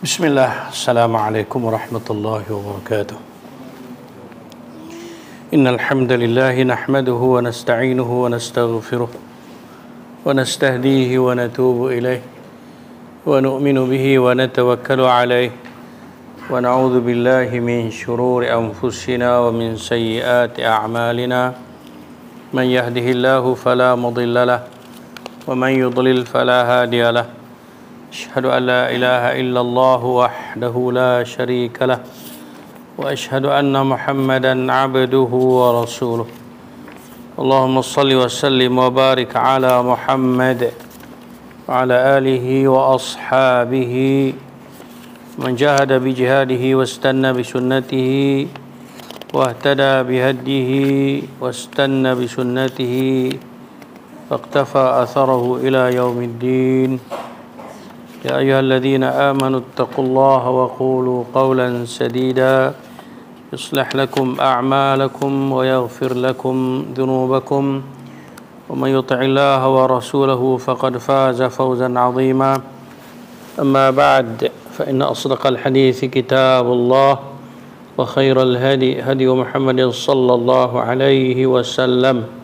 Bismillah, Assalamualaikum warahmatullahi wabarakatuh. Innal hamdalillah nahmaduhu wa nasta'inuhu wa nastaghfiruh wa nastahdihi wa natubu ilayh wa nu'minu bihi wa natawakkalu alayh wa na'udzu billahi min shururi anfusina wa min sayyiati a'malina. Man yahdihillahu fala mudilla lahu wa man yudlil fala hadiya lahu. أشهد أن لا إله إلا الله وحده لا شريك له وأشهد أن محمدا عبده ورسوله اللهم صل وسلم وبارك على محمد وعلى آله وأصحابه من جاهد بجهاده واستنى بسنته واهتدى بهديه واستنى بسنته واقتفى أثره إلى يوم الدين. يا أيها الذين آمنوا اتقوا الله وقولوا قولا سديدا يصلح لكم أعمالكم ويغفر لكم ذنوبكم ومن يطع الله ورسوله فقد فاز فوزا عظيما. أما بعد فإن أصدق الحديث كتاب الله وخير الهدي هدي محمد صلى الله عليه وسلم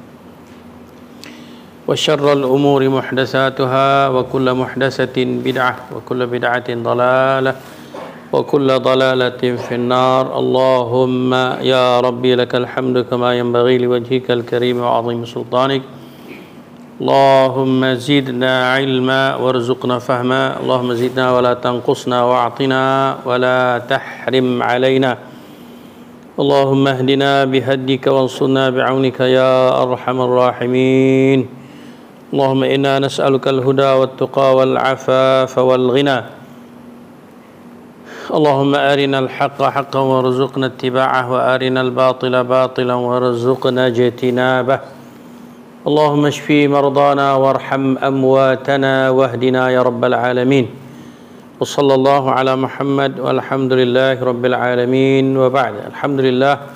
وشر الأمور محدثاتها وكل محدثة بدعة وكل بدعة ضلالة وكل ضلالة في النار. اللهم يا ربي لك الحمد كما ينبغي لوجهك الكريم وعظيم سلطانك. اللهم زدنا علما وارزقنا فهما. اللهم زدنا ولا تنقصنا واعطنا ولا تحرم علينا. اللهم اهدنا بهديك وانصرنا بعونك يا أرحم الراحمين. اللهم إنا نسألك الهدى والتقى والعفاف والغنى. اللهم أرنا الحق حقا وارزقنا اتباعه وأرنا الباطل باطلا وارزقنا اجتنابه. اللهم اشفي مرضانا وارحم أمواتنا واهدنا يا رب العالمين. وصلى الله على محمد والحمد لله رب العالمين. وبعد. Alhamdulillah,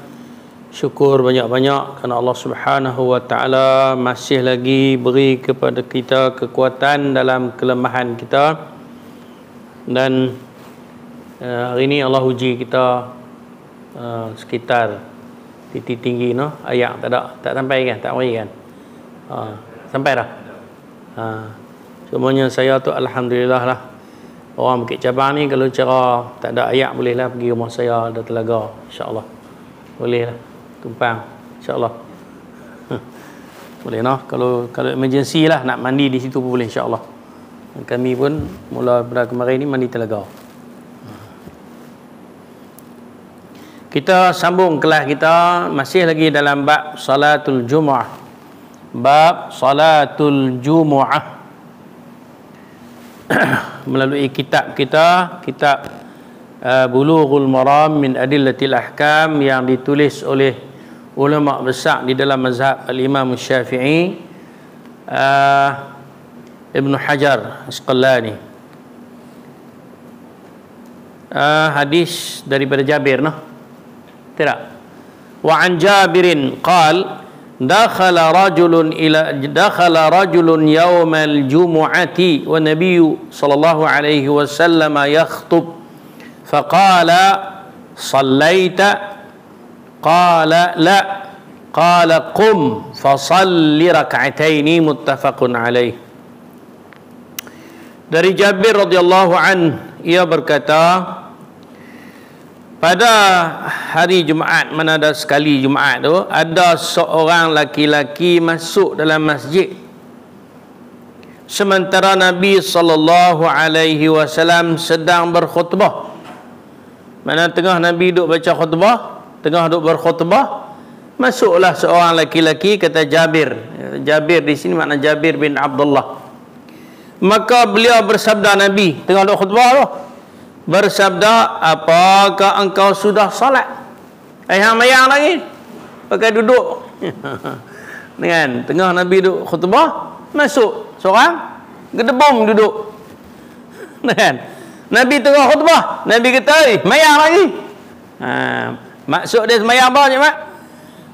syukur banyak-banyak kerana Allah Subhanahu wa taala masih lagi beri kepada kita kekuatan dalam kelemahan kita. Dan hari ini Allah uji kita sekitar titik tinggi ayat tak sampai kan, tak beri kan. Sampai dah. Semuanya saya tu alhamdulillah lah. Orang Bukit Cabang ni kalau cara tak ada ayat bolehlah pergi rumah saya ada Telaga, insya-Allah. Bolehlah tumpang, insya-Allah. Boleh kalau emergency lah nak mandi di situ pun boleh, insya-Allah. Kami pun mula pada kemarin ni mandi Telaga. Kita sambung kelas kita masih lagi dalam bab salatul Jumu'ah. Bab salatul Jumu'ah. Melalui kitab kita, kitab Bulughul Maram min Adillatil Ahkam yang ditulis oleh ulama besar di dalam mazhab al-Imam Syafi'i, Ibn Hajar Asqalani. Hadis daripada Jabir tidak? Wa an Jabirin qal dakhala rajulun yawmal jumu'ati wa nabiyyu sallallahu alaihi wasallam yakhutub faqala sallaita qala la qala qum fasalli rak'ataini muttafaqun alaih. Dari Jabir radhiyallahu an, ia berkata, pada hari Jumaat, mana ada sekali Jumaat tu, ada seorang laki-laki masuk dalam masjid sementara Nabi sallallahu alaihi wasallam sedang berkhutbah. Mana tengah Nabi duk baca khutbah, tengah duk berkhutbah, masuklah seorang laki-laki, kata Jabir. Jabir di sini makna Jabir bin Abdullah. Maka beliau bersabda, Nabi tengah duk khutbah tu bersabda, apakah engkau sudah salat? Hang mayang lagi pakai duduk. Dengan tengah Nabi duduk khutbah, masuk seorang gedebong duduk. Kan? Nabi tengah khutbah, Nabi kata, mayang lagi. Maksud dia mayang apa je, Mak?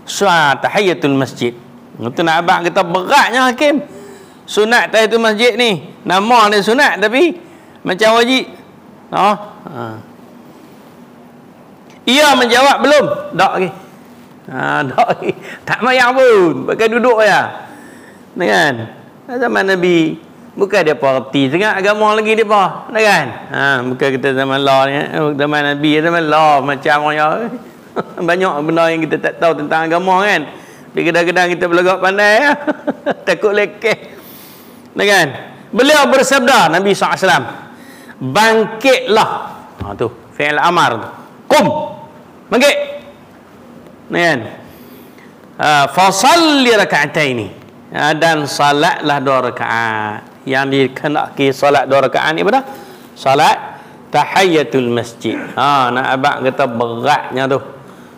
Sunat tahiyatul masjid. Itu nak abang kita beratnya hakim. Sunat tahiyatul masjid ni, nama dia sunat tapi macam wajib. Ia menjawab belum. Tak lagi. Tak lagi. Tak mayang pun. Pakai duduk ya. Kan? Zaman Nabi bukan dia parti sangat agama lagi dia apa. Kan? Bukan kita zaman law ni. Zaman Nabi zaman law macam orang banyak benda yang kita tak tahu tentang agama kan. Di kadang-kadang kita belagak pandai ya. Takut lekeh. Kan? Beliau bersabda Nabi SAW, bangkitlah. Tu fi'il amar tu. Qum. Bangkit. Kan? Fasalli raka'ataini. Dan salatlah 2 rakaat. Yang dikenaki salat 2 rakaat ni apa dah? Salat tahiyatul masjid. Nak abang kata beratnya tu.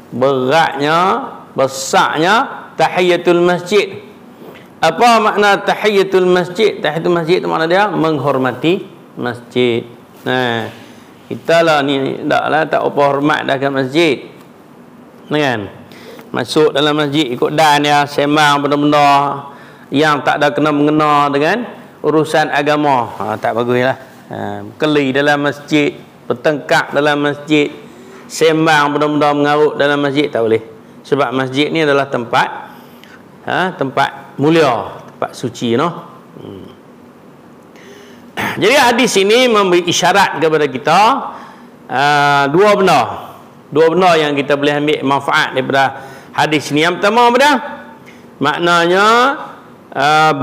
Beratnya, besarnya tahiyatul masjid. Apa makna tahiyatul masjid? Tahiyatul masjid tu makna dia menghormati masjid. Kita lah ni taklah tak apa hormat dah ke masjid. Kan? Masuk dalam masjid ikut dan dia sembang benda-benda yang tak ada kena mengena dengan urusan agama. Tak baguslah. Keli dalam masjid, bertengkar dalam masjid, sembang benda-benda mengarut dalam masjid tak boleh. Sebab masjid ni adalah tempat tempat mulia, tempat suci Jadi hadis ini memberi isyarat kepada kita dua benda yang kita boleh ambil manfaat daripada hadis ini. Yang pertama apa dia? Maknanya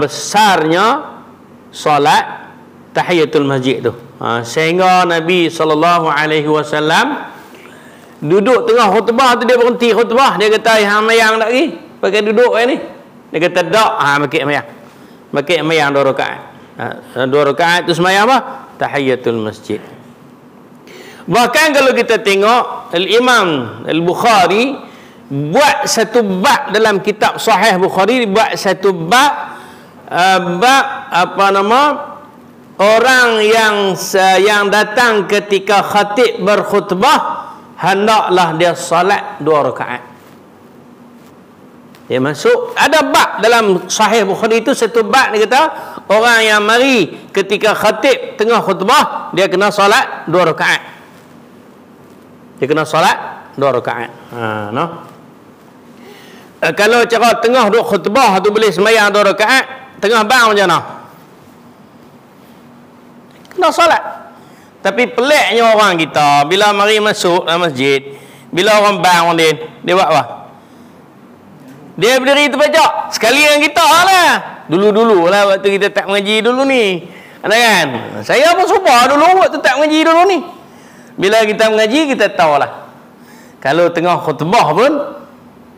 besarnya solat tahiyatul masjid tu. Sehingga Nabi SAW duduk tengah khutbah tu, dia berhenti khutbah, dia kata hang mayang tak lagi pakai duduk ni. Dia kata tak, makin mayang 2 rakaat. 2 rakaat tu semayang apa? Tahiyatul masjid. Bahkan kalau kita tengok Al-Imam Al-Bukhari buat satu bab dalam kitab Sahih Bukhari, buat satu bab orang yang datang ketika khatib berkhutbah hendaklah dia salat 2 rakaat. Dia masuk ada bab dalam Sahih Bukhari itu, satu bab dia kata orang yang mari ketika khatib tengah khutbah dia kena salat 2 rakaat. Dia kena salat 2 rakaat. Kalau cara tengah duk khutbah tu boleh sembahyang 2 rakaat, tengah bang macam mana? Kena salat. Tapi peliknya orang kita bila mari masuk dalam masjid, bila orang bang dia buat apa? Dia berdiri terpejak. Sekali dengan kita lah. Dulu-dulu lah waktu kita tak mengaji dulu ni. Ada kan? Saya pun cuba dulu waktu tak mengaji dulu ni. Bila kita mengaji kita tahu lah. Kalau tengah khutbah pun,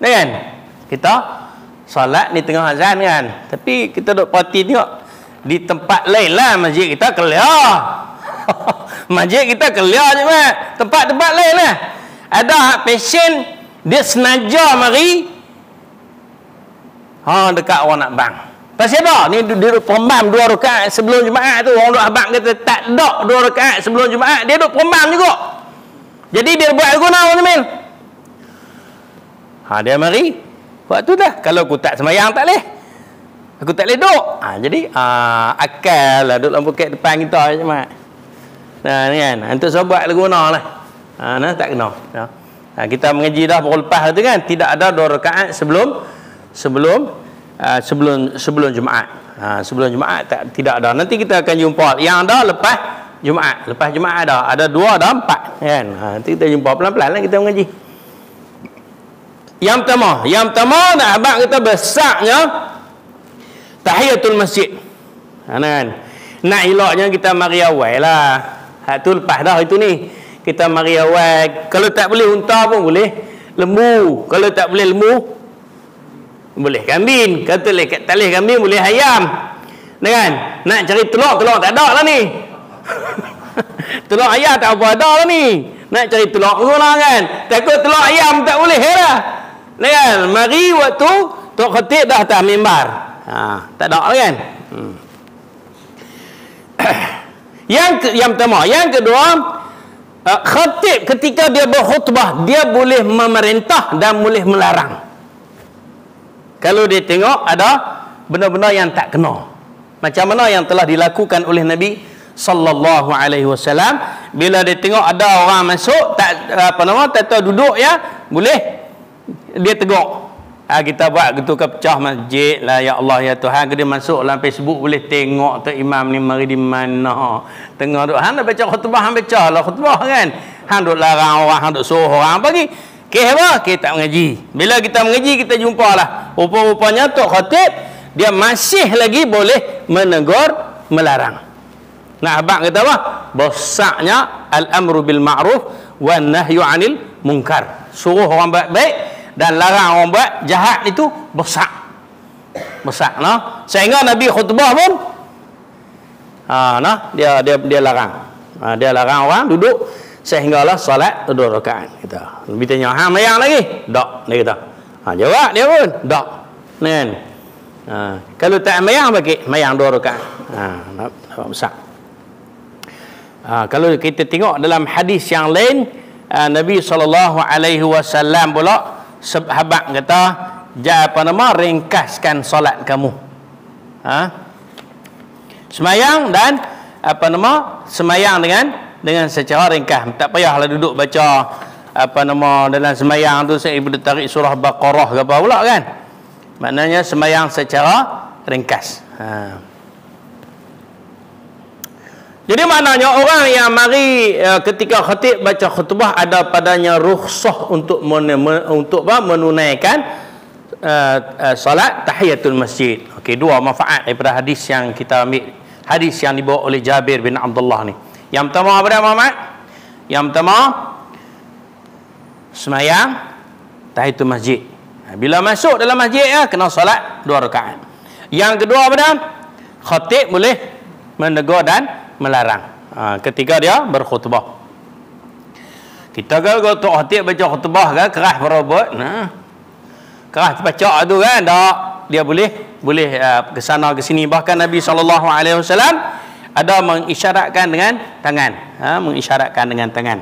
kan? Kita salat ni tengah azan kan. Tapi kita duk perhati tengok di tempat lain lah masjid kita clear. Masjid kita clear je mat. Tempat-tempat lain lah. Ada pasien dia senaja mari dekat orang nak bang. Pasal apa? Ni dia duduk perembam 2 rakaat sebelum Jumaat tu. Orang duk abang kata tak dak 2 rakaat sebelum Jumaat, dia duduk perembam juga. Jadi dia buat guna teman-teman. Dia mari buat tu dah. Kalau aku tak sembahyang tak leh. Aku tak leh duduk. Jadi akal lah duduk dalam poket depan kita je mat. Ni kan. Untuk sobat guna lah. Tak kena. Kita mengaji dah pukul lepas tu kan, tidak ada 2 rakaat sebelum Jumaat. Sebelum Jumaat tidak ada. Nanti kita akan jumpa yang ada lepas Jumaat. Lepas Jumaat ada 2 ada 4 kan. Nanti kita jumpa pelan-pelan lah kita mengaji. Yang pertama nak abang kita besarnya tahiyatul masjid. Kan. Nak eloknya kita mari awal lah. Hak tu lepas dah itu ni. Kita mari awal. Kalau tak boleh unta pun boleh lembu. Kalau tak boleh lembu boleh kambing. Kalau tak boleh kambing boleh ayam. Kan? Nak cari telur tak ada lah ni. Telur ayam tak apa ada lah ni. Nak cari telur guna kan. Takut telur ayam tak boleh lah. Kan? Mari waktu tok khatib dah atas mimbar. Tak ada lah kan. Yang pertama. Yang kedua, khatib ketika dia berkhutbah dia boleh memerintah dan boleh melarang. Kalau dia tengok ada benda-benda yang tak kena, macam mana yang telah dilakukan oleh Nabi sallallahu alaihi wasallam. Bila dia tengok ada orang masuk tak tahu duduk ya, boleh dia tegur. Kita buat gitu ke pecah masjid lah, ya Allah ya Tuhan, dia masuk dalam Facebook boleh tengok tu imam ni mari di mana tengah duk hang nak baca khutbah, hang baca lah khutbah kan, hang duk larang orang, hang duk suruh orang bagi apa kita tak mengaji. Bila kita mengaji kita jumpa lah rupa-rupanya tok khatib dia masih lagi boleh menegur melarang. Nah abang kata apa? Besarnya al-amru bil ma'ruf wan nahyu 'anil munkar. Suruh orang baik-baik dan larang orang buat jahat itu besar nah. Sehingga Nabi khutbah pun dia larang. Dia larang orang duduk sehinggalah solat 2 rakaat. Kita lebih tanya hang mayang lagi tak, dia kata jawab dia pun tak kan. Kalau tak mayang bagi mayang 2 rakaat. Nampak besar. Kalau kita tengok dalam hadis yang lain, Nabi SAW pula sahabat kata ringkaskan solat kamu. Semayang dan semayang dengan secara ringkas. Tak payahlah duduk baca dalam semayang tu saya ibu tarik surah Baqarah ke apa pula kan. Maknanya semayang secara ringkas. Jadi maknanya orang yang mari ketika khatib baca khutbah ada padanya rukhsah untuk menunaikan solat tahiyatul masjid. Okey, 2 manfaat daripada hadis yang kita ambil. Hadis yang dibawa oleh Jabir bin Abdullah ni. Yang pertama apa dia Muhammad? Yang pertama semayang tahiyatul masjid. Bila masuk dalam masjid kena solat 2 rakaat. Yang kedua apa dia? Khatib boleh menegur dan melarang ketika dia berkhutbah. Kita kalau tok khatib baca khutbah kan keras berobot, keras baca tu kan tak, dia boleh ke sana ke sini. Bahkan Nabi SAW ada mengisyaratkan dengan tangan,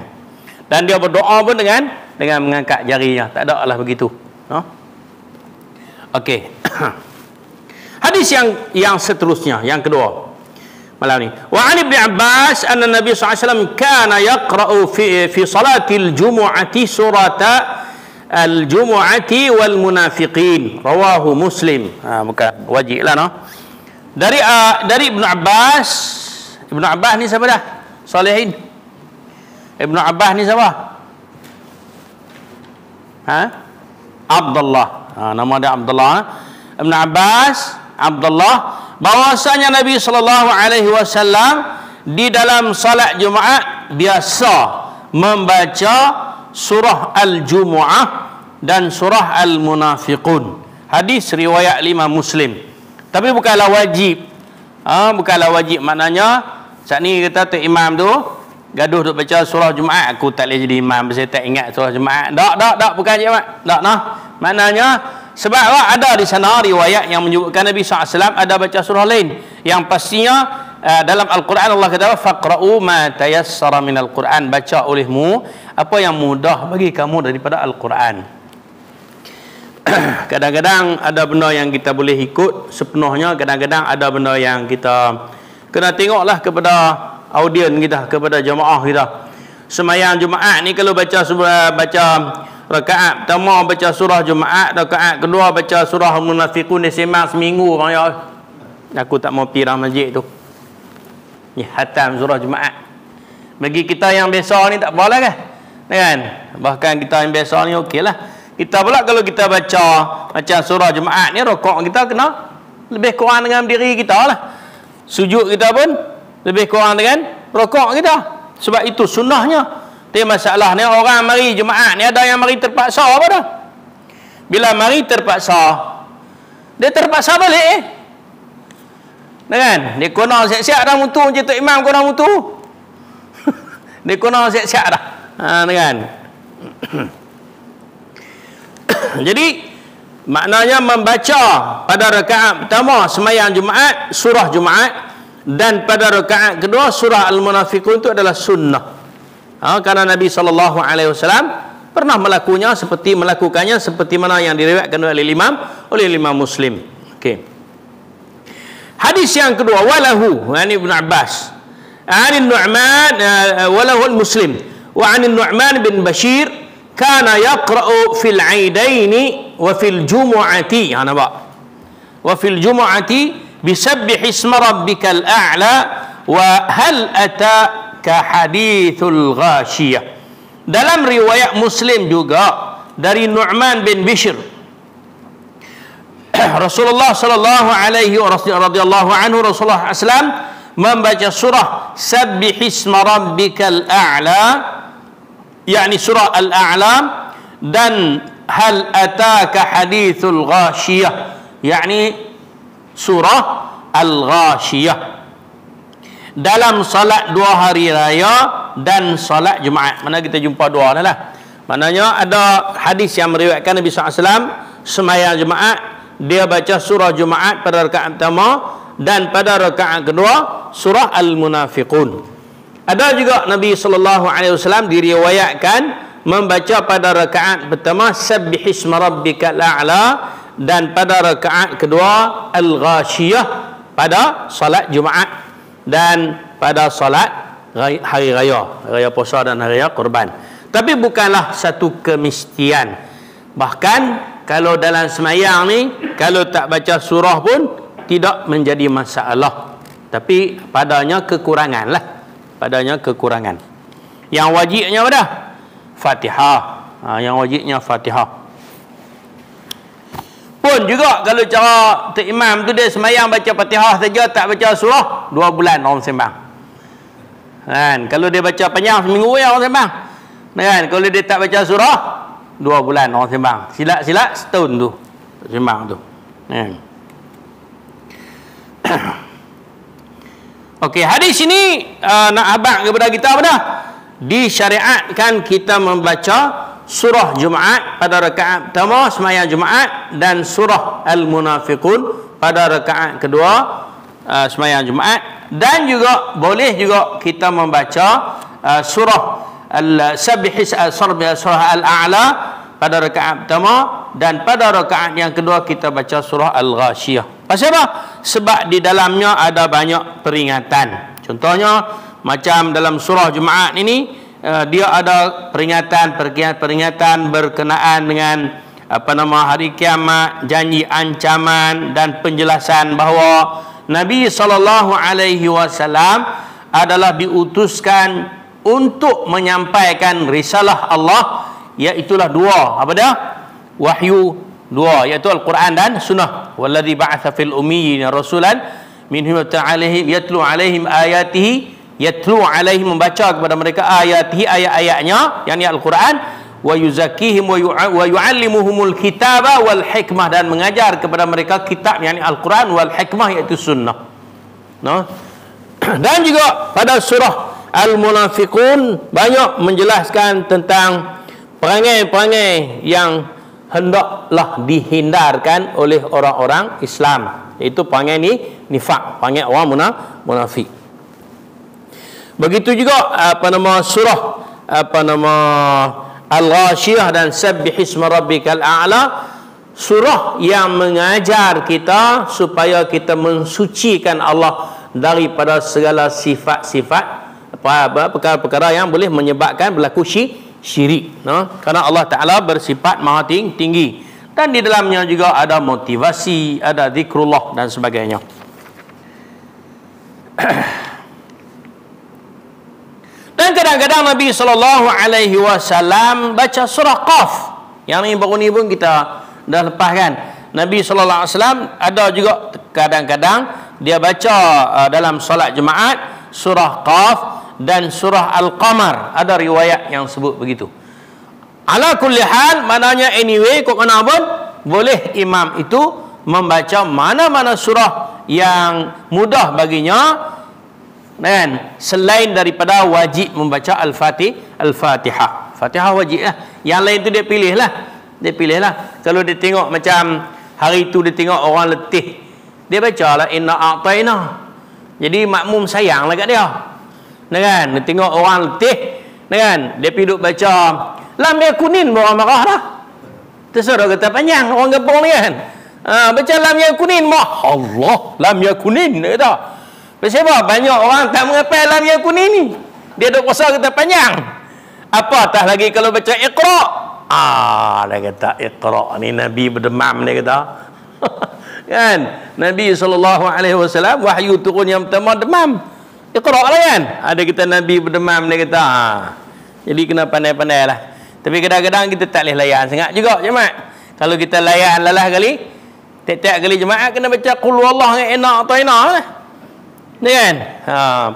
dan dia berdoa pun dengan mengangkat jarinya. Tak ada lah begitu. Okey. Hadis yang seterusnya, yang kedua malam ni. Wa 'an Ibnu Abbas anna Nabi sallallahu alaihi wasallam kana yaqra'u fi salatil jumu'ati surata al-jumu'ati wal munafiqin. Rawahu Muslim. Bukan wajib lah no. Dari Ibnu Abbas. Ibnu Abbas ni siapa dah? Salihin. Ibnu Abbas ni siapa? Abdullah. Nama dia Abdullah. Ibnu Abbas, Abdullah, bahwasanya Nabi SAW di dalam salat Jumaat biasa membaca surah Al-Jumu'ah dan surah Al-Munafiqun. Hadis riwayat 5 Muslim. Tapi bukanlah wajib. Bukanlah wajib, maknanya saat ni kata tu imam tu gaduh duk baca surah Jumaat, aku tak boleh jadi imam sebab tak ingat surah Jumaat. Tak bukan Jumaat. Tak nah. Maknanya sebab ada di sana riwayat yang menyebutkan Nabi SAW ada baca surah lain yang pastinya dalam Al-Quran Allah kata faqra'u ma tayassara minal Quran, baca olehmu apa yang mudah bagi kamu daripada Al-Quran. Kadang-kadang ada benda yang kita boleh ikut sepenuhnya, kadang-kadang ada benda yang kita kena tengoklah kepada audien kita, kepada jemaah kita. Semayang Jumaat ni kalau baca rakaat pertama baca surah Jumaat, rakaat kedua baca surah Munafiqun, dia sembang seminggu bang ya. Aku tak mau pergi masjid tu. Ni khatam surah Jumaat. Bagi kita yang biasa ni tak apalah kan? Bahkan kita yang biasa ni okeylah. Kita pula kalau kita baca macam surah Jumaat ni, rokok kita kena lebih kurang dengan diri kita lah. Sujud kita pun lebih kurang dengan rokok kita. Sebab itu sunnahnya. Tapi masalah ni orang mari Jumaat ni ada yang mari terpaksa apa dah? Bila mari terpaksa, dia terpaksa balik kan? Dia kena siap-siap dah mutu macam Tok Imam kena mutu. Dia kena siap-siap dah. Kan? Jadi maknanya membaca pada rakaat pertama semayang Jumaat surah Jumaat, dan pada rakaat kedua surah Al-Munafiqun itu adalah sunnah. Karena Nabi SAW pernah melakukannya seperti mana yang diriwayatkan oleh Imam Muslim. Okey. Hadis yang kedua walahu, ini Ibnu Abbas. عن النعمان وله المسلم وعن النعمان بن بشير كان يقرأ في العيدين وفي الجمعة وفي الجمعة بسبح اسم ربك الأعلى وهل أتاك حديث الغاشية. Dalam riwayat Muslim juga dari Nu'man bin Bishr, Rasulullah sallallahu alaihi radhiyallahu anhu, Rasulullah sallam membaca surah Sabbih isma rabbikal a'la, yakni surah Al-A'la, dan hal ataka hadithul ghashiyah, yakni surah Al-Ghashiyah, dalam salat 2 hari raya dan salat Jumaat. Mana kita jumpa dua lah. Maknanya ada hadis yang meriwayatkan Nabi SAW sembahyang Jumaat, dia baca surah Jumaat pada rakaat pertama, dan pada rakaat kedua surah Al-Munafiqun. Ada juga Nabi SAW diriwayatkan membaca pada rakaat pertama Sabbih isma rabbikal a'la, dan pada rakaat kedua Al-Ghashiyah pada salat Jumaat dan pada salat hari raya puasa dan hari raya Kurban. Tapi bukanlah satu kemestian. Bahkan kalau dalam semayang ni, kalau tak baca surah pun tidak menjadi masalah. Tapi padanya kekurangan lah. Padanya kekurangan. Yang wajibnya apa dah? Fatihah. Yang wajibnya Fatihah. Pun juga kalau cara imam tu dia semayang baca Fatihah saja, tak baca surah, 2 bulan orang sembang. Kan? Kalau dia baca panjang seminggu ya orang sembang. Kan? Kalau dia tak baca surah, 2 bulan orang sembang. Silat-silat setahun tu sembang tu. Kan? Okey, hadis ini nak abang kepada kita apa dah? Disyariatkan kita membaca surah Jumaat pada rakaat pertama sembahyang Jumaat, dan surah Al-Munafiqun pada rakaat kedua sembahyang Jumaat, dan juga boleh juga kita membaca surah surah Al-A'la pada rakaat pertama, dan pada rakaat yang kedua kita baca surah Al-Ghashiyah. Pasal apa? Sebab di dalamnya ada banyak peringatan. Contohnya macam dalam surah Jumaat ini, dia ada peringatan berkenaan dengan hari kiamat, janji ancaman, dan penjelasan bahawa Nabi SAW adalah diutuskan untuk menyampaikan risalah Allah, iaitulah 2 apa dia? Wahyu 2, iaitu Al-Quran dan Sunnah. Walladzi ba'atha fil ummiyina rasulan minhum yatlu alaihim ayatihi, yatlu alaihim, membaca kepada mereka ayatihi, ayat-ayatnya, yakni Al-Quran, wa yuzakkihim wa yu'allimuhumul kitaba wal hikmah, dan mengajar kepada mereka kitab, yakni Al-Quran, wal hikmah, iaitu sunnah. Dan juga pada surah Al-Munafiqun banyak menjelaskan tentang perangai-perangai yang hendaklah dihindarkan oleh orang-orang Islam, iaitu perangai ni nifak, perangai orang munafik. Begitu juga surah Al-Ghashiyah dan Sabbih isma rabbikal a'la, surah yang mengajar kita supaya kita mensucikan Allah daripada segala sifat-sifat, perkara-perkara yang boleh menyebabkan berlaku syirik. Kerana Allah Ta'ala bersifat maha tinggi, dan di dalamnya juga ada motivasi, ada zikrullah dan sebagainya. Dan kadang-kadang Nabi SAW baca surah Qaf. Yang ni baru ni pun kita dah lepas kan. Nabi SAW ada juga kadang-kadang dia baca dalam solat Jumaat surah Qaf dan surah Al-Qamar. Ada riwayat yang sebut begitu. Ala kulli hal, maknanya anyway, kok mana pun boleh imam itu membaca mana-mana surah yang mudah baginya, dan selain daripada wajib membaca Al-Fatihah. Fatihah wajib lah. Yang lain tu dia pilih lah. Kalau dia tengok macam hari tu dia tengok orang letih, dia baca lah inna a'tayna. Jadi makmum sayang lah kat dia. Kan? Dia tengok orang letih, kan? Dia pergi duk baca lam yakunin, orang marah dah. Terserah kata panjang orang kampung ni kan. Baca lam yakunin, Allah lam yakunin, dia kata. Sebab banyak orang tak menghafal lam yakun ini. Dia duk puasa kita panjang. Apatah lagi kalau baca Iqra. Dia kata Iqra ni Nabi berdemam, dia kata. Kan? Nabi SAW wahyu turun yang pertama demam. Iqra lah kan? Ada kita Nabi berdemam, dia kata. Jadi kena pandai-pandai lah. Tapi kadang-kadang kita tak boleh layan sangat juga jemaah. Kalau kita layan lalah kali, tiap-tiap kali jemaah kena baca qul huwallahu dengan enak atau enak lah. Kan?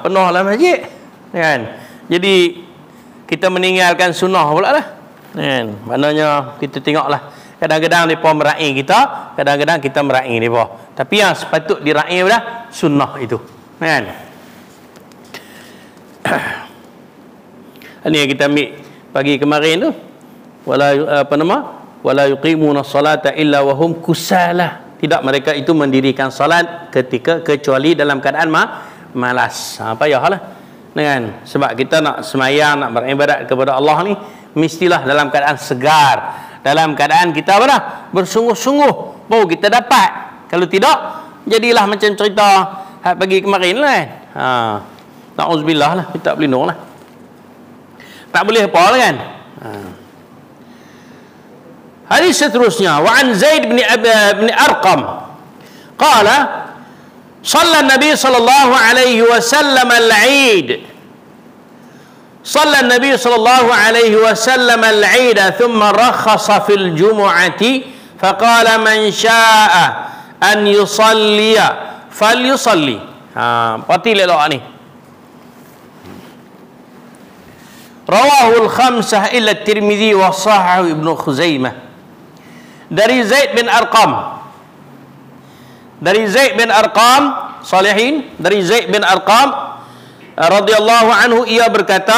Penuh lah masjid. Kan? Jadi kita meninggalkan sunnah pula lah. Kan? Maknanya kita tengoklah. Kadang-kadang mereka meraih kita, kadang-kadang kita meraih mereka. Tapi yang sepatut diraih adalah sunnah itu. Kan? Ini yang kita ambil pagi kemarin tu. Wala yuqimuna salata illa wa hum kusala. Tidak mereka itu mendirikan salat kecuali dalam keadaan malas. Payahlah. Dengan sebab kita nak semayang, nak beribadat kepada Allah ni mestilah dalam keadaan segar, dalam keadaan kita bersungguh-sungguh baru kita dapat. Kalau tidak, jadilah macam cerita pagi kemarin lah kan. Na'udzubillah lah, kita berlindung lah. Tak boleh apa lah kan. Hadis seterusnya, wa an Zaid bin Arqam qala shalla an-nabi sallallahu alaihi wasallam al-'id. Shalla an-nabi sallallahu alaihi wasallam al-'id thumma rakhasa fil jumu'ati faqala man syaa'a an yusalliya falyusalli. Pati elok ni. Rawahu al-khamsah illa at-Tirmidzi wa sahahu Ibnu Khuzaimah. Dari Zaid bin Arqam, salihin, dari Zaid bin Arqam radhiyallahu anhu, ia berkata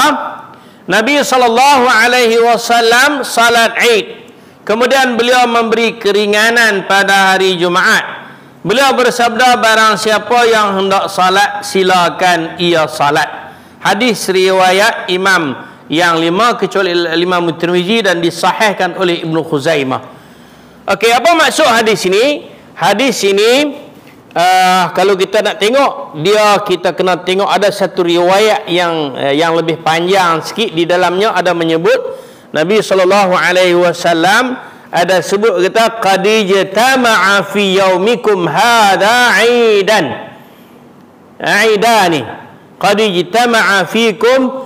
Nabi sallallahu alaihi wasallam salat Id, kemudian beliau memberi keringanan pada hari Jumaat. Beliau bersabda, barang siapa yang hendak salat silakan ia salat. Hadis riwayat Imam yang 5 kecuali Imam Tirmizi dan disahihkan oleh Ibnu Khuzaimah. Okey, apa maksud hadis ini? Hadis ini kalau kita nak tengok dia, kita kena tengok ada satu riwayat yang lebih panjang sikit. Di dalamnya ada menyebut Nabi sallallahu alaihi wasallam ada sebut kata qad ijtama'a fi yaumikum hadha 'aidan. 'Aidani. Qad ijtama'a fikum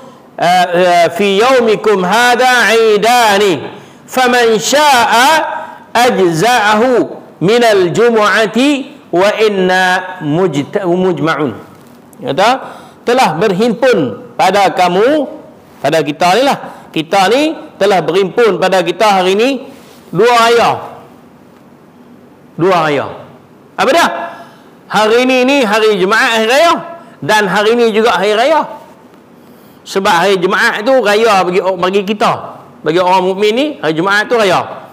fi yaumikum hadha 'aidani. Faman syaa'a ajza'ahu minal jumu'ati wa inna mujma'un. Kata telah berhimpun pada kamu, pada kita ni lah, kita ni telah berhimpun pada kita hari ni dua raya. Apa dah? Hari ni hari Jumaat, hari raya, dan hari ni juga hari raya. Sebab hari Jumaat tu raya bagi kita, bagi orang mukmin ni hari Jumaat tu raya.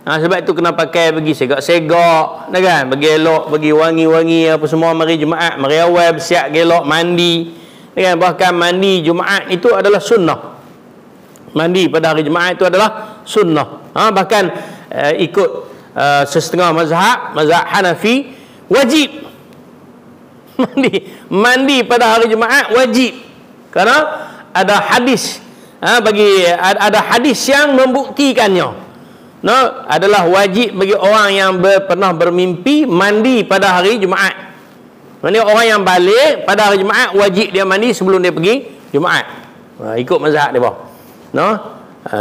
Sebab itu kena pakai bagi segak-segak, kan? Bagi elok, bagi wangi-wangi apa semua mari Jumaat, mari awal bersiap gelok, mandi, kan? Bahkan mandi Jumaat itu adalah sunnah. Mandi pada hari Jumaat itu adalah sunnah. Bahkan ikut setengah mazhab Hanafi wajib mandi pada hari Jumaat, wajib. Kerana ada hadis ada hadis yang membuktikannya. Adalah wajib bagi orang yang pernah bermimpi mandi pada hari Jumaat. Maksudnya orang yang balik pada hari Jumaat wajib dia mandi sebelum dia pergi Jumaat. Ikut mazhab dia.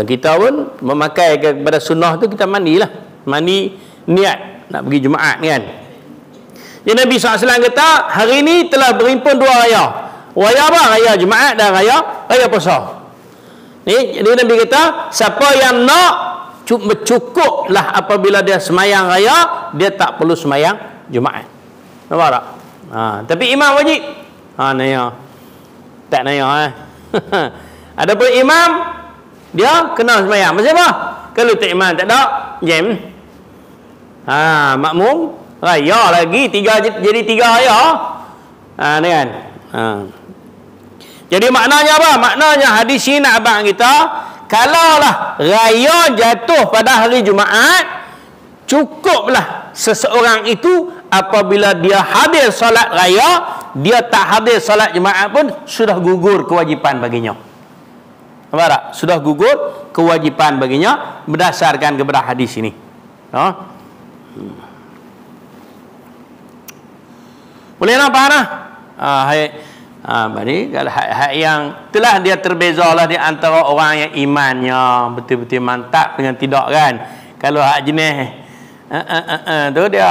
Kita pun memakai kepada sunnah tu, kita mandilah. Mandi niat nak pergi Jumaat kan. Jadi Nabi SAW kata hari ini telah berhimpun dua raya. Raya apa? Raya Jumaat dan raya puasa. Jadi Nabi kata siapa yang nak, cukuplah apabila dia semayang raya, dia tak perlu semayang Jumaat. Nampak tak? Tapi imam wajib. Naya. Tak naya. Adapun imam, dia kena semayang. Macam apa? Kalau tak imam tak ada, jam. Makmum raya lagi, jadi 3 raya. Ni kan. Jadi maknanya apa? Maknanya hadis ini nak abang kita, kalaulah raya jatuh pada hari Jumaat, cukuplah seseorang itu apabila dia hadir solat raya, dia tak hadir solat Jumaat pun sudah gugur kewajipan baginya. Nampak tak? Sudah gugur kewajipan baginya berdasarkan kepada hadis ini. Boleh nampak dah? Jadi kalau yang telah dia terbezalah di antara orang yang imannya betul-betul mantap dengan tidak kan. Kalau hak jenis tu dia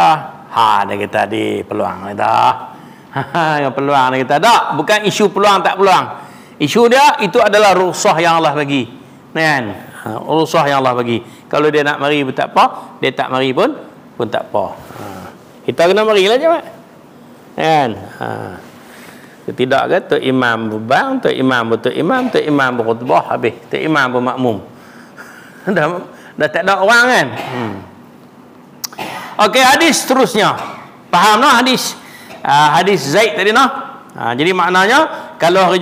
dia kata di peluang dah. Yang peluang dia kata tak, bukan isu peluang tak peluang. Isu dia itu adalah rukhsah yang Allah bagi. Kan? Rukhsah yang Allah bagi. Kalau dia nak mari pun tak apa, dia tak mari pun tak apa. Kita kena marilah je, Mak. Kan? Tidak ke tu imam berbang, tu imam betul imam, tu imam berkhutbah habis, tu imam bermakmum. dah tak ada orang kan. Okey, hadis seterusnya. Faham noh hadis? Hadis Zaid tadi noh. Jadi maknanya kalau hari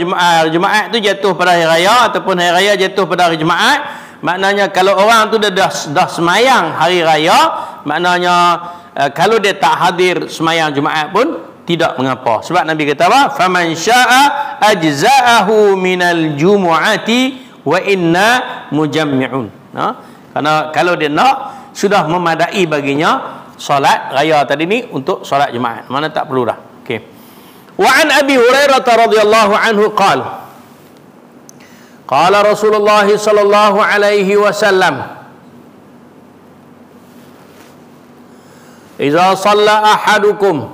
Jumaat tu jatuh pada hari raya ataupun hari raya jatuh pada hari Jumaat, maknanya kalau orang tu dah semayang hari raya, maknanya kalau dia tak hadir semayang Jumaat pun tidak mengapa. Sebab Nabi kata apa? Faman syaa'a ajza'ahu minal jumu'ati wa inna mujammi'un. Karena kalau dia nak, sudah memadai baginya solat raya tadi ni untuk solat Jumaat. Mana tak perlu dah. Okey. Wa an Abi Hurairah radhiyallahu anhu qala qala Rasulullah sallallahu alaihi wasallam idza shalla ahadukum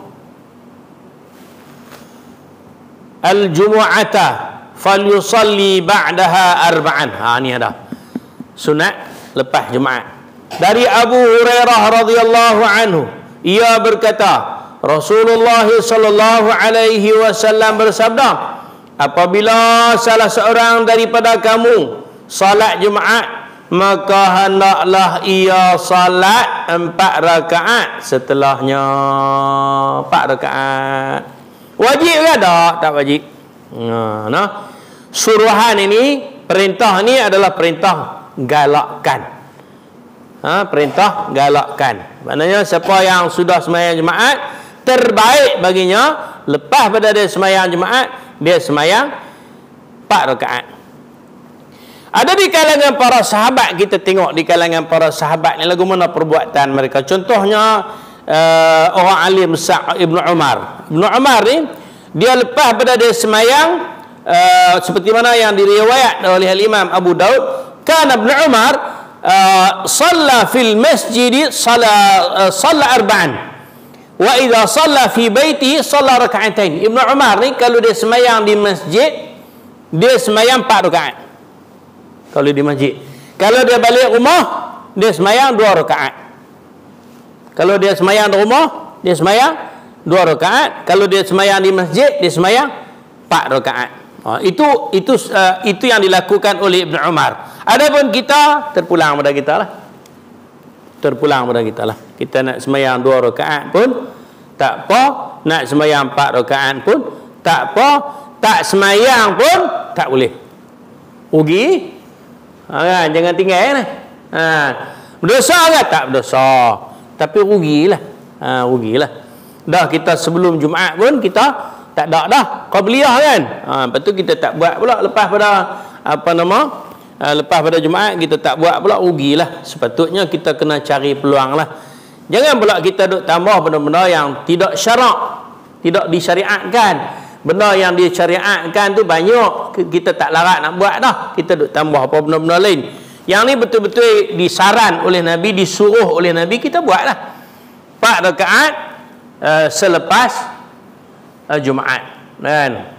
al-jumu'ata falyusalli ba'daha arba'an. Ni ada sunat lepas Jumaat. Dari Abu Hurairah radhiyallahu anhu, ia berkata, Rasulullah sallallahu alaihi wasallam bersabda, apabila salah seorang daripada kamu salat Jumaat, maka hendaklah ia salat 4 rakaat setelahnya. 4 rakaat. Wajib ke tak wajib? Suruhan ini, perintah ni adalah perintah galakkan. Perintah galakkan. Maknanya siapa yang sudah sembahyang Jumaat, terbaik baginya lepas pada dia sembahyang Jumaat, dia sembahyang 4 rakaat. Ada di kalangan para sahabat, kita tengok di kalangan para sahabat ni lagu mana perbuatan mereka. Contohnya orang alim besar Ibnu Umar. Ibnu Umar ni dia lepas pada dia semayang seperti mana yang diriwayat oleh Imam Abu Daud, kan Ibnu Umar shalla fil masjid shalla arba'an wa idza shalla fi baitihi shalla rak'atain. Ibnu Umar ni kalau dia semayang di masjid, dia semayang 4 rakaat. Kalau di masjid. Kalau dia balik rumah, dia semayang 2 rakaat. Kalau dia semayang di rumah, dia semayang 2 rakaat. Kalau dia semayang di masjid, dia semayang 4 rakaat. Itu yang dilakukan oleh Ibn Umar. Adapun kita terpulang pada kita lah. Terpulang pada kita lah. Kita nak semayang 2 rakaat pun tak apa, nak semayang 4 rakaat pun tak apa, tak semayang pun tak boleh. Rugi. Kan? Jangan tinggal ni. Berdosa ke? Tak berdosa. Tapi rugilah. Rugilah. Dah kita sebelum Jumaat pun kita tak ada dah qabliyah kan. Lepas tu kita tak buat pula lepas pada lepas pada Jumaat kita tak buat pula, rugilah. Sepatutnya kita kena cari peluang lah. Jangan pula kita duk tambah benda-benda yang tidak syarak, tidak disyariatkan. Benda yang disyariatkan tu banyak, kita tak larat nak buat dah. Kita duk tambah apa benda-benda lain. Yang ni betul-betul disaran oleh Nabi, disuruh oleh Nabi, kita buatlah 4 rakaat selepas Jumaat kan.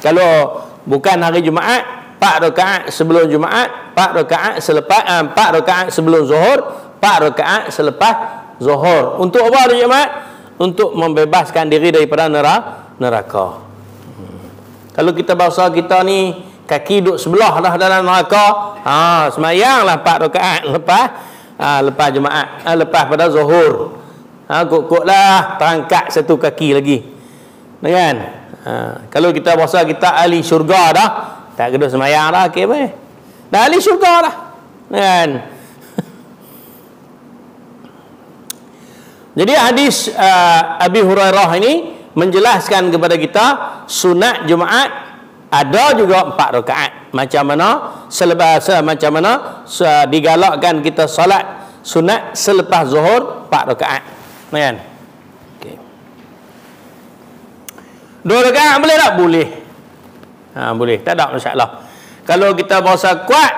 Kalau bukan hari Jumaat, 4 rakaat sebelum Jumaat, 4 rakaat selepas 4 rakaat sebelum Zuhur, 4 rakaat selepas Zuhur. Untuk apa hari Jumaat? Untuk membebaskan diri daripada neraka. Kalau kita bahasa kita ni kaki duduk sebelah dah dalam neraka, semayanglah 4 rakaat lepas Jumaat, lepas pada Zuhur. Kok-koklah terangkat satu kaki lagi. Kan? Kalau kita bahasa kita ahli syurga dah, tak kena semayang dah, okey apa? Dah ahli syurga dah. Kan? Jadi hadis Abi Hurairah ini menjelaskan kepada kita sunat Jumaat ada juga 4 rakaat. Macam mana macam mana digalakkan kita solat sunat selepas zuhur 4 rakaat. Kan? Okey. 2 rakaat boleh tak? Boleh. Boleh, tak ada masalah. Kalau kita berasa kuat,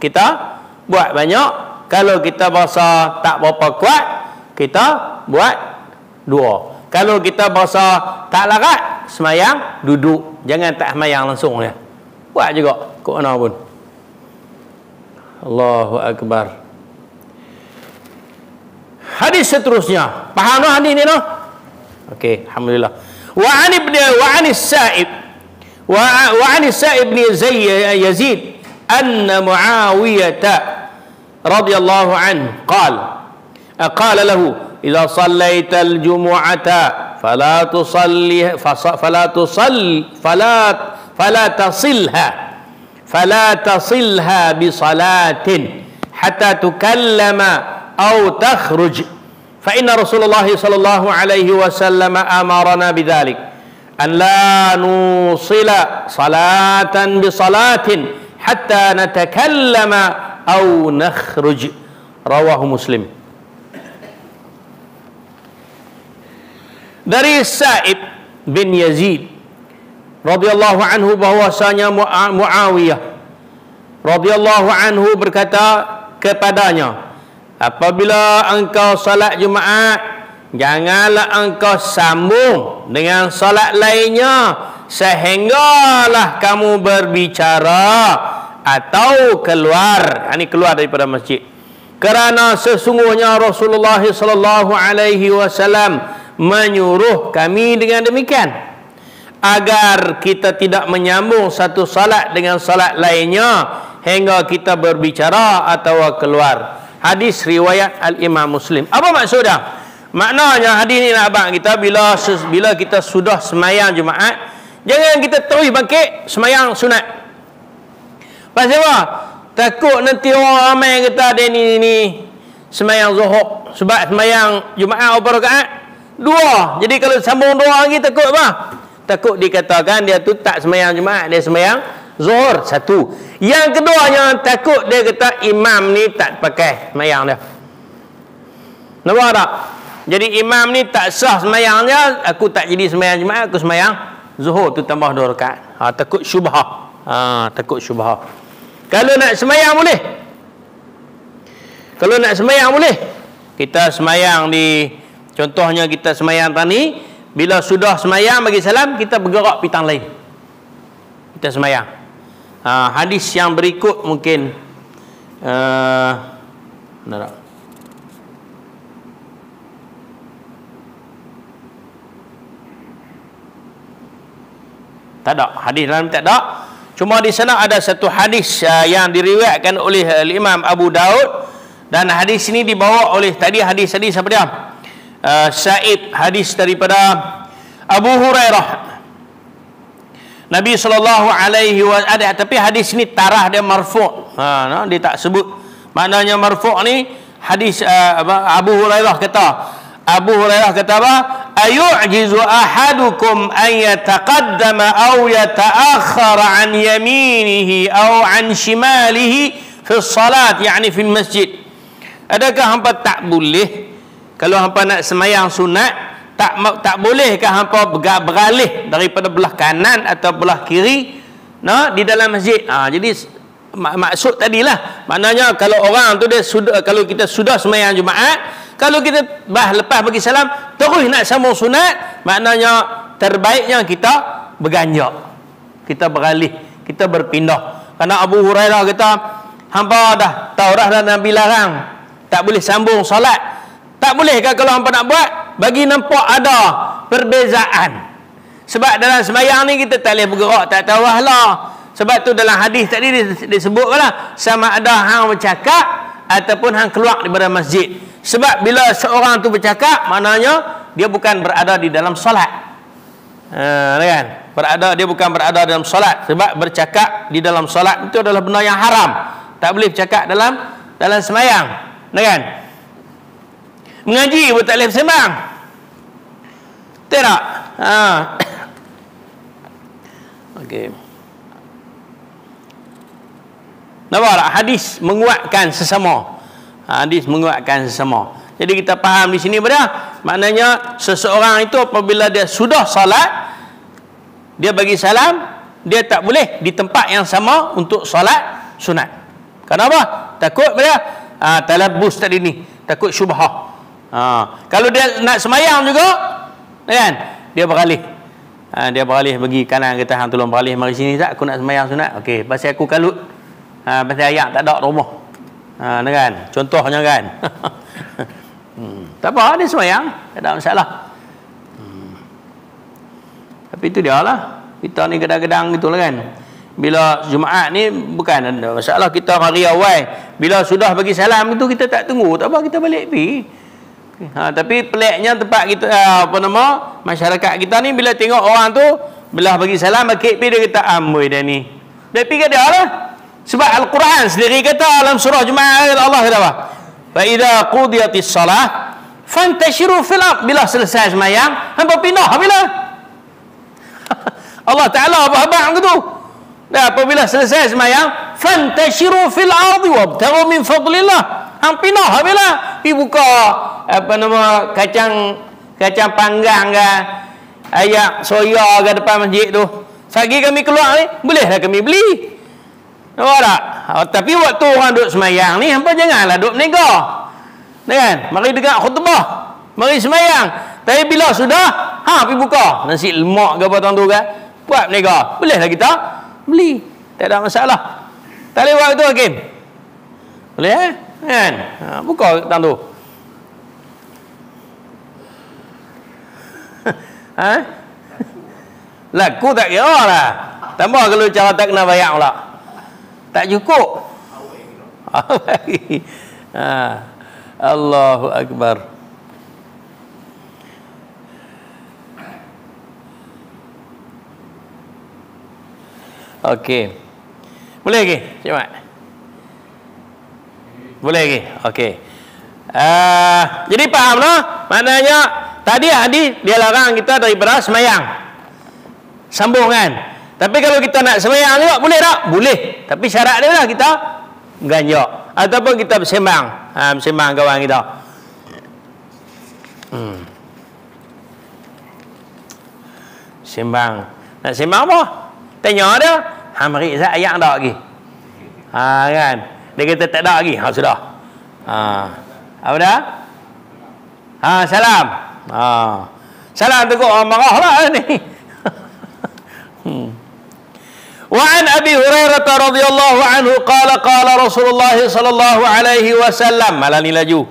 kita buat banyak. Kalau kita berasa tak berapa kuat, kita buat 2. Kalau kita berasa tak larat, semayang duduk. Jangan tak semayang langsung ya. Buat juga kok mana pun. Allahu akbar. Hadis seterusnya. Faham tak hadis ni no? Okey, alhamdulillah. Wa an Sa'ib bin Yazid anna Muawiyah radhiyallahu anhu qala lahu idza sallaita al-jumu'ata fala tasilha bi salatin hatta tukallama aw takhruj fa inna Rasulullah sallallahu alaihi wasallam amarna bidzalik an la nusila salatan bi salatin hatta natakallama aw nakhruj. Rawahu Muslim. Dari Sa'ib bin Yazid radhiyallahu anhu bahwasanya Muawiyah radhiyallahu anhu berkata kepadanya, apabila engkau salat Jumaat, janganlah engkau sambung dengan salat lainnya sehinggalah kamu berbicara atau keluar, ini keluar daripada masjid. Kerana sesungguhnya Rasulullah sallallahu alaihi wasallam menyuruh kami dengan demikian, agar kita tidak menyambung satu salat dengan salat lainnya hingga kita berbicara atau keluar. Hadis riwayat Al-Imam Muslim. Apa maksudnya? Maknanya hadis ni nak abang kita bila kita sudah semayang Jumaat, jangan kita terus bangkit semayang sunat. Pasal apa? Takut nanti orang ramai kata dia ni semayang zuhur. Sebab semayang Jumaat berapa rakaat? 2. Jadi kalau sambung 2 lagi takut apa? Takut dikatakan dia tu tak semayang Jumaat, dia semayang zuhur. 1. Yang kedua yang takut dia kata imam ni tak pakai semayang dia. Nampak tak? Jadi imam ni tak sah semayangnya, aku tak jadi semayang Jumaat, aku semayang zuhur tu tambah 2 rakaat. Takut syubhah. Takut syubhah. Kalau nak semayang boleh. Kalau nak semayang boleh. Kita semayang di, contohnya kita semayang tadi, bila sudah semayang bagi salam, kita bergerak pitang lain. Kita semayang. Hadis yang berikut mungkin tak ada. Hadis dalam tak ada. Cuma di sana ada satu hadis yang diriwayatkan oleh Imam Abu Daud, dan hadis ini dibawa oleh hadis apa dia? Sa'ib, hadis daripada Abu Hurairah. Nabi sallallahu alaihi wasallam, tapi hadis ini tarah dia marfu'. Dia tak sebut. Maknanya marfu' ni hadis Abu Hurairah kata. Abu Hurairah kata apa? Ayu'jizu ahadukum an yataqaddama aw yata'akhkhara an yaminihi aw an shimalihi fi salat, yani fi masjid. Adakah hampa tak boleh kalau hampa nak semayang sunat, tak bolehkah hampa beralih daripada belah kanan atau belah kiri di dalam masjid? Jadi maksud tadilah, maknanya kalau orang tu dia sudah, kalau kita sudah semayang Jumaat, kalau kita lepas bagi salam terus nak sambung sunat, maknanya terbaiknya kita berganjak, kita beralih, kita berpindah. Karena Abu Hurairah kata, hampa dah tahu dah Nabi larang tak boleh sambung solat. Tak bolehkah kalau hampa nak buat? Bagi nampak ada perbezaan. Sebab dalam sembahyang ni kita tak boleh bergerak, tak tahu lah. Sebab tu dalam hadis tadi disebutlah sama ada hang bercakap ataupun hang keluar daripada masjid. Sebab bila seorang tu bercakap, maknanya dia bukan berada di dalam solat. Kan? Dia bukan berada dalam solat. Sebab bercakap di dalam solat itu adalah benda yang haram. Tak boleh bercakap dalam sembahyang. Kan? Mengaji pun tak boleh bersembang. Betul tak? Okey. Nampak tak? Hadis menguatkan sesama. Hadis menguatkan sesama. Jadi kita faham di sini pada maknanya seseorang itu apabila dia sudah salat, dia bagi salam, dia tak boleh di tempat yang sama untuk salat sunat. Kenapa? Takut pada talabbus tadi ni, takut syubhah. Kalau dia nak semayang juga, kan? Dia beralih. Dia beralih bagi kanan, kata hang tolong beralih mari sini tak, aku nak semayang sunat. Okey, pasal aku kalut. Pasal ayat tak ada rumah. Kan? Contohnya kan. Tak apa, dia semayang, tak ada masalah. Tapi itu dia lah. Kita ni kadang-kadang gitulah kan. Bila Jumaat ni bukan ada masalah, kita hari awal bila sudah bagi salam itu kita tak tunggu, tak apa, kita balik pergi. Tapi peliknya tempat kita masyarakat kita ni bila tengok orang tu belah bagi salam bakit pergi, dia kata amboi dia ni. Dia pergi dia lah. Sebab Al-Quran sendiri kata dalam surah Jumaat, Allah kata apa? Fa idza qudiyatis salah fantashiru fil ard. Bila selesai sembahyang, hangpa pindah bila. Allah Taala abang gitu. Dan apabila selesai sembahyang, fantashiru fil ard wabtaghu min fadlillah. Hang pindah bila pi buka kacang panggang ke ayak soya ke depan masjid tu. Sagi kami keluar ni, bolehlah kami beli. Nampak tak? Tapi waktu orang duduk semayang ni, hampa janganlah duduk menega. Kan? Mari dengar khutbah, mari semayang. Tapi bila sudah, pergi buka nasi lemak ke apa tu kan, buat menega. Bolehlah kita beli, tak ada masalah. Tak boleh buat itu Hakim? Boleh kan? Buka tang tu. Laku tak kira lah. Tambah kalau cara tak kena bayar pula. Tak cukup. Allahu Akbar. Okey. Boleh lagi? Cik Mat? Boleh lagi? Okey. Jadi faham lah? Maknanya tadi hadis dia larang kita daripada semayang. Sambung kan? Tapi kalau kita nak semayang juga boleh tak? Boleh. Tapi syarat dia lah kita ganjak ataupun kita bersembang. Bersembang kawan kita. Sembang. Nak sembang apa? Tanya dia. Mari Zat ayat tak lagi? Kan? Dia kata tak ada lagi. Sudah. Apa dah? Salam. Salam tu kok marah lah ni. وعن أبي هريرة رضي الله عنه قال قال رسول الله صلى الله عليه وسلم malah ni laju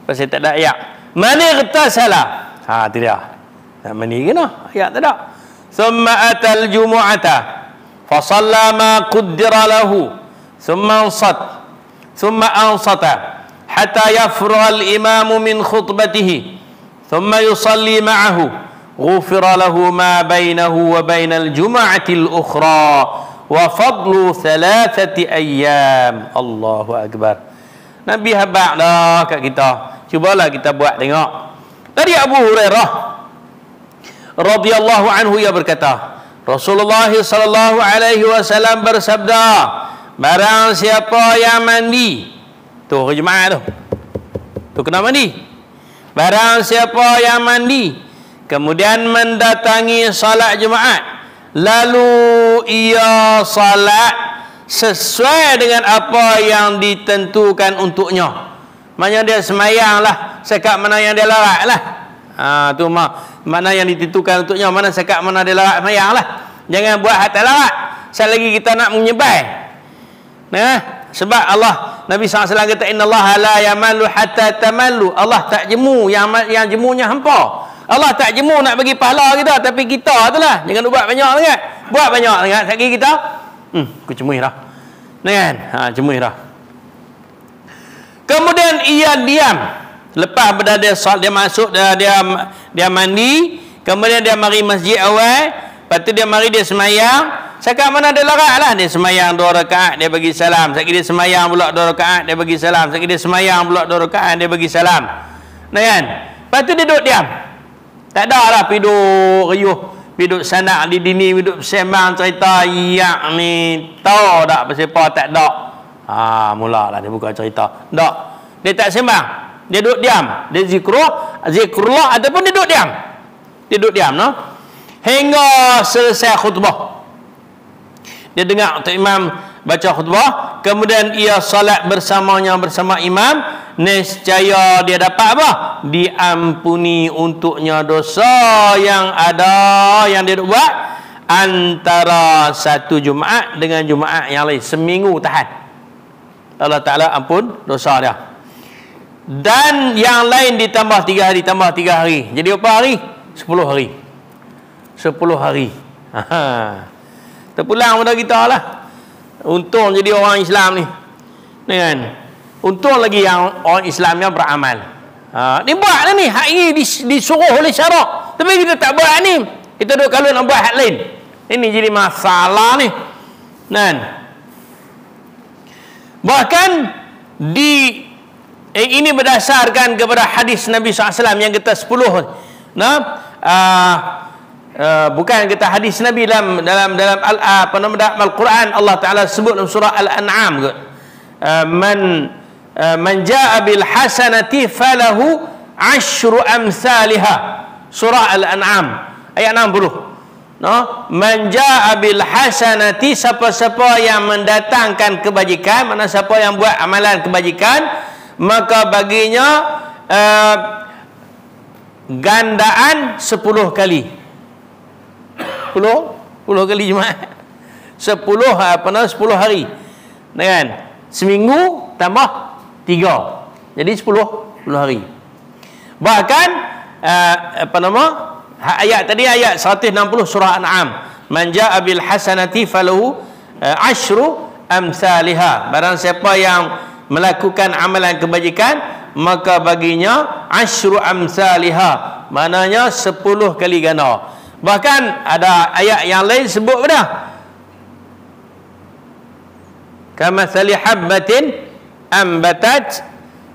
pasal tak ada ayat man igtasala tu dia tak mani kena ayat tak ada thumma atal jumu'ata fa shalla ma qaddara lahu thumma ansata hatta yafrugha al-imam min khutbatihi thumma yusalli ma'ahu غفر له ما بينه وبين الجمعة الأخرى وفضل 3 أيام. Allahu Akbar. Nabi habaq dah kat kita. Cubalah kita buat tengok. Dari Abu Hurairah radhiyallahu anhu ia berkata, Rasulullah sallallahu alaihi wasallam bersabda, barang siapa yang mandi, tu Jumaat tu kena mandi. Barang siapa yang mandi kemudian mendatangi salat Jumaat, lalu ia salat sesuai dengan apa yang ditentukan untuknya. Maknanya dia semayang lah sekat mana yang dia larat lah. Tu mana yang ditentukan untuknya, mana sekat mana dia larat semayang lah. Jangan buat hati larat selagi kita nak menyebai. Sebab Allah, Nabi SAW kata, Inna Allah la yamallu hatta tamallu. Allah tak jemu, yang jemunya hampa. Allah tak jemu nak bagi pahala kita, tapi kita tu lah jangan buat banyak sangat. Buat banyak sangat sekali kita aku cemuih dah. Kan? Cemuih dah. Kemudian ia diam. Lepas pada dia masuk, dia mandi, kemudian dia mari masjid awal, lepas tu dia mari dia semayang. Sekat mana dia larat lah, dia semayang 2 rakaat, dia bagi salam. Sekali dia semayang pula 2 rakaat, dia bagi salam. Sekali dia semayang pula 2 rakaat, dia bagi salam. Nah kan? Lepas tu dia duduk diam. Tak ada lah pergi duduk riuh, pergi duduk sanak di dini, pergi duduk sembang cerita yak ni tahu tak pasal apa, tak ada. Mula lah dia buka cerita. Tak. Dia tak sembang. Dia duduk diam. Dia zikrullah ataupun dia duduk diam. Dia duduk diam, no? Hingga selesai khutbah. Dia dengar Tok Imam baca khutbah, kemudian ia salat bersama imam, nescaya dia dapat apa? Diampuni untuknya dosa yang ada yang dia buat antara satu Jumaat dengan Jumaat yang lain, seminggu tahan. Allah Ta'ala ampun dosa dia. Dan yang lain ditambah 3 hari, tambah 3 hari. Jadi berapa hari? 10 hari. 10 hari. Terpulang pada kita lah. Untung jadi orang Islam ni. Kan? Untung lagi yang orang Islamnya beramal. Dia buat lah ni. Hak ini disuruh oleh syarak. Tapi kita tak buat ni. Kita duduk kalau nak buat hak lain. Ini jadi masalah ni. Kan? Bahkan ini berdasarkan kepada hadis Nabi SAW yang kata 10. Bukan kata hadis Nabi dalam Al-Quran. Allah Ta'ala sebut dalam surah Al-An'am, man jaa bil hasanati falahu 10 amsalha. Surah Al-An'am ayat 60. Man jaa bil hasanati, siapa-siapa yang mendatangkan kebajikan, mana siapa yang buat amalan kebajikan, maka baginya gandaan 10 kali. 10 kali Jumaat. 10 hari. Kan? Seminggu tambah 3. Jadi 10 hari. Bahkan ayat tadi ayat 160 surah An'am. Man jaa bil hasanati falahu 10 amsalha. Barang siapa yang melakukan amalan kebajikan, maka baginya 10 amsalha. Maknanya 10 kali ganda. Bahkan ada ayat yang lain sebut dah, kamathali habbatin ambatat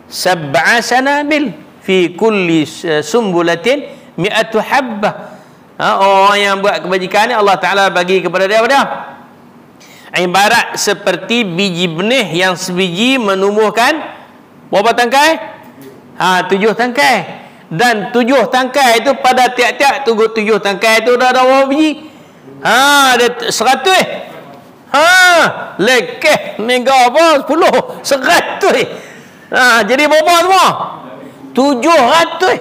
7 sanabil fi kulli sumbulatin 100 habbah. Orang yang buat kebajikan ni Allah Ta'ala bagi kepada dia ibarat seperti biji benih yang sebiji menumbuhkan berapa tangkai? 7 tangkai. Dan 7 tangkai itu pada tiap-tiap 7 tangkai itu dah ada berapa biji? Ada 100. Lekeh mega apa? 10 100. Jadi berapa semua? 700.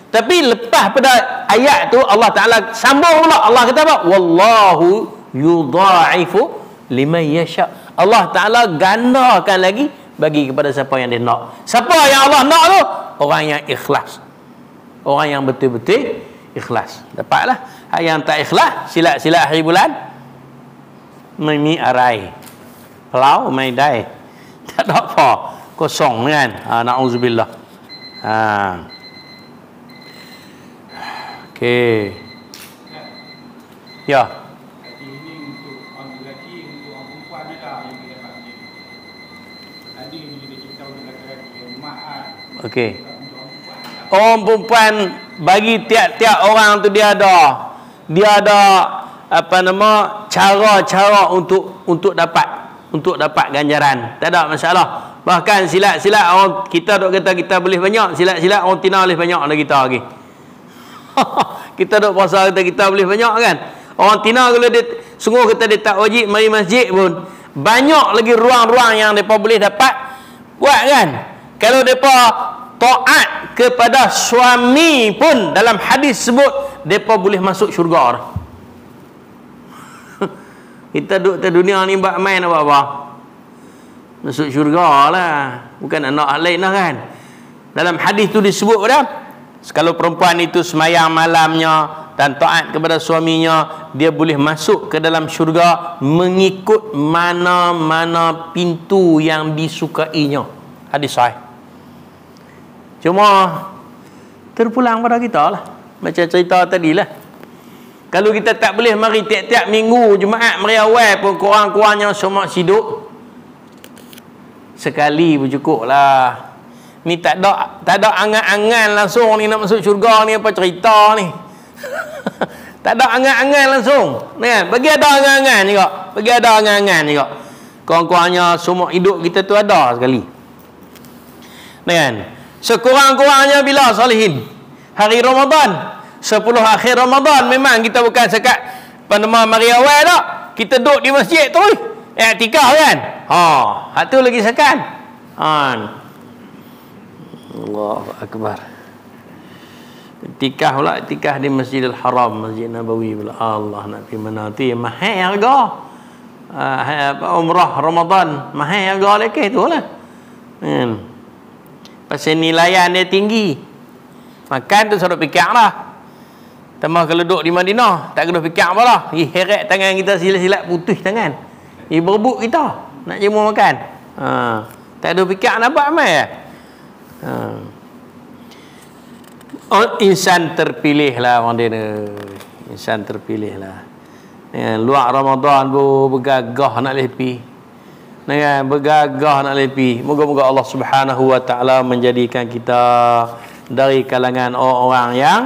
Tapi lepas pada ayat tu Allah Ta'ala sambung pula. Allah kata apa? Wallahu yudha'ifu liman yasha. Allah Ta'ala gandakan lagi bagi kepada siapa yang dia nak. Siapa yang Allah nak tu? Orang yang ikhlas. Orang yang betul-betul ikhlas. Dapatlah. Yang tak ikhlas, silat-silat hari bulan, mimi arai, pelau mai dai. Tak ada apa. Kosong kan? Na'udzubillah. Okey. Ya. Okey. Orang perempuan bagi tiap-tiap orang tu dia ada cara-cara untuk dapat ganjaran. Tak ada masalah. Bahkan silat-silat orang kita duk kata kita boleh banyak, silat-silat orang Tina boleh banyak lagi kita lagi. Kita duk puasa kata kita boleh banyak kan. Orang Tina kalau dia sungguh kata dia tak wajib mari masjid pun, banyak lagi ruang-ruang yang depa boleh dapat buat kan. Kalau mereka taat kepada suami pun, dalam hadis sebut mereka boleh masuk syurga. Kita duduk di dunia ni buat main apa-apa, masuk syurga lah, bukan anak lain lah kan. Dalam hadis tu disebut dah, kalau perempuan itu semayang malamnya dan taat kepada suaminya, dia boleh masuk ke dalam syurga mengikut mana-mana pintu yang disukainya. Hadis sahih. Cuma terpulang pada kita lah, macam cerita tadi lah. Kalau kita tak boleh mari tiap-tiap minggu Jumaat mari awal pun, kurang-kurangnya semak siduk sekali pun cukup lah. Ni tak ada angan-angan langsung ni nak masuk syurga ni, apa cerita ni. Tak ada angan-angan langsung. Kan? Bagi ada angan-angan juga. Bagi ada angan-angan juga. Kurang-kurangnya semua hidup kita tu ada sekali. Kan? Sekurang-kurangnya bila salihin hari Ramadan, 10 akhir Ramadan, memang kita bukan sekat pandema mari awal tak. Kita duduk di masjid tu, iktikaf kan. Hak tu lagi sekan. Allahu akbar. Iktikaf pula, iktikaf di Masjidil Haram, Masjid Nabawi pula. Allah nak pergi mana tu mahal harga. Umrah Ramadan mahal harga lekeh tu lah. Pasal nilaian dia tinggi. Makan tu suruh fikir lah. Tambah kalau duduk di Madinah, tak kena fikir apa lah. Heret tangan kita silat-silat putus tangan. Berebut kita nak jemur makan. Tak ada fikir nak buat amal. Insan terpilih lah orang dia. Insan terpilih lah. Luar Ramadan bergagah nak lepi. Bergagah nak lepi. Moga-moga Allah Subhanahu wa taala menjadikan kita dari kalangan orang-orang yang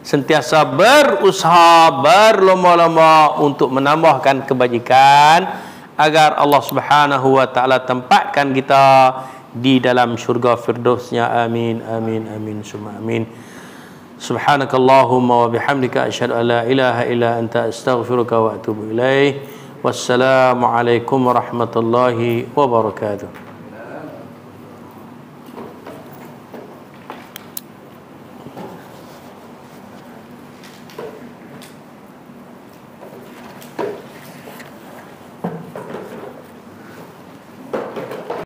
sentiasa berusaha berlomba-lomba untuk menambahkan kebajikan agar Allah Subhanahu wa taala tempatkan kita di dalam syurga firdausnya. Amin amin amin summa amin. Subhanakallahumma wa bihamdika asyhadu an la ilaha illa anta astaghfiruka wa atubu ilaih. Wassalamu alaikum warahmatullahi wabarakatuh.